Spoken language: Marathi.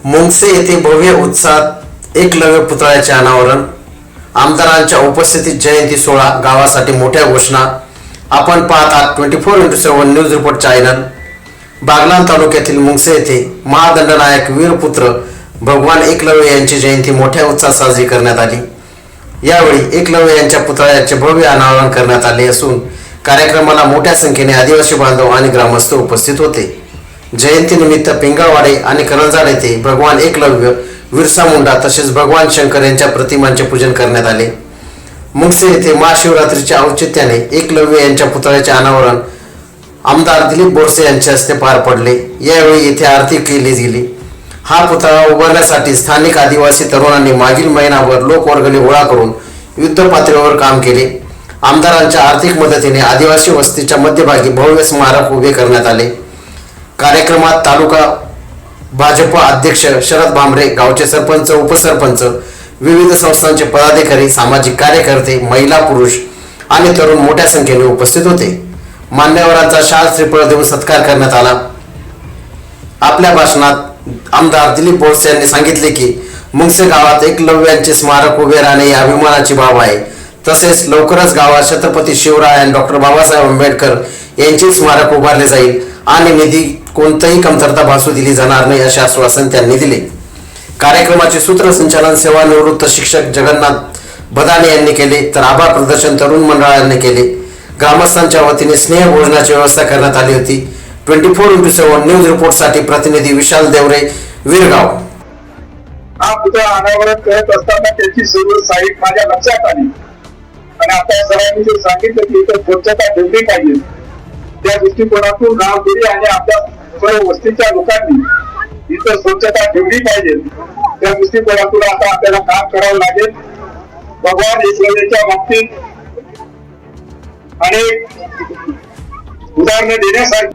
मुंगसे येथे भव्य उत्साहात एकलव्य पुतळ्याचे अनावरण, आमदारांच्या उपस्थितीत जयंती सोहळा, गावासाठी मोठ्या घोषणा. आपण पाहत आहात 24x7 news report channel. Baglan तालुक्यातील मुंगसे येथे महादंडनायक वीरपुत्र भगवान एकलव्य यांची जयंती मोठ्या उत्साहात साजरी करण्यात आली. यावेळी एकलव्य यांच्या पुतळ्याचे भव्य अनावरण करण्यात आले असून कार्यक्रमाला मोठ्या संख्येने आदिवासी बांधव आणि ग्रामस्थ उपस्थित होते. जयंतीनिमित्त पिंगळवाडे आणि करंजाड येथे भगवान एकलव्य, बिरसा मुंडा तसेच भगवान शंकर यांच्या प्रतिमांचे पूजन करण्यात आले. मुंगसे येथे महाशिवरात्रीच्या औचित्याने एकलव्य यांच्या पुतळ्याचे अनावरण आमदार दिलीप बोरसे यांच्या हस्ते पार पडले. यावेळी येथे आरती केली गेली. हा पुतळा उभारण्यासाठी स्थानिक आदिवासी तरुणांनी मागील महिनाभर लोकवर्गणी गोळा करून युद्ध पातळीवर काम केले. आमदारांच्या आर्थिक मदतीने आदिवासी वस्तीच्या मध्यभागी भव्य स्मारक उभे करण्यात आले. कार्यक्रमात तालुका भाजप अध्यक्ष शरद भामरे, गावचे सरपंच, उपसरपंच, विविध संस्थांचे पदाधिकारी, सामाजिक कार्यकर्ते, महिला, पुरुष आणि तरुण मोठ्या संख्येने उपस्थित होते. मान्यवरांचा शाल श्रीफळ देऊन सत्कार करण्यात आला. आपल्या भाषणात आमदार दिलीप बोरसे यांनी सांगितले की मुंगसे गावात एकलव्यांचे स्मारक उभे राहणे ही अभिमानाची बाब आहे. तसेच लवकरच गावात छत्रपती शिवराय आणि डॉक्टर बाबासाहेब आंबेडकर यांचे स्मारक उभारले जाईल आणि निधी कोणतीही कमतरता भासू दिली जाणार नाही असे आश्वासन त्यांनी दिले. कार्यक्रमाचे सूत्रसंचालन सेवानिवृत्त शिक्षक जगन्नाथ बदाने यांनी केले, तर आभार प्रदर्शन तरुण मंडळांनी केले. ग्रामस्थांच्या वतीने स्नेह भोजनाची व्यवस्था करण्यात आली होती. 24x7 न्यूज रिपोर्टसाठी प्रतिनिधी विशाल देवरे, विरगाव. हा पुतळा अनावरण करत असताना त्याची सर्व साईट माझ्या लक्षात आली आणि आता सरांनी जे सांगितलं की इथं स्वच्छता ठेवली पाहिजे, त्या दृष्टिकोनातून गावकरी आणि आपल्या सर्व वस्तीच्या लोकांनी इथं स्वच्छता ठेवली पाहिजे. त्या दृष्टिकोनातून आता आपल्याला काम करावं लागेल. भगवान एकलव्याच्या बाबतीत अनेक उदाहरणं देण्यासारखी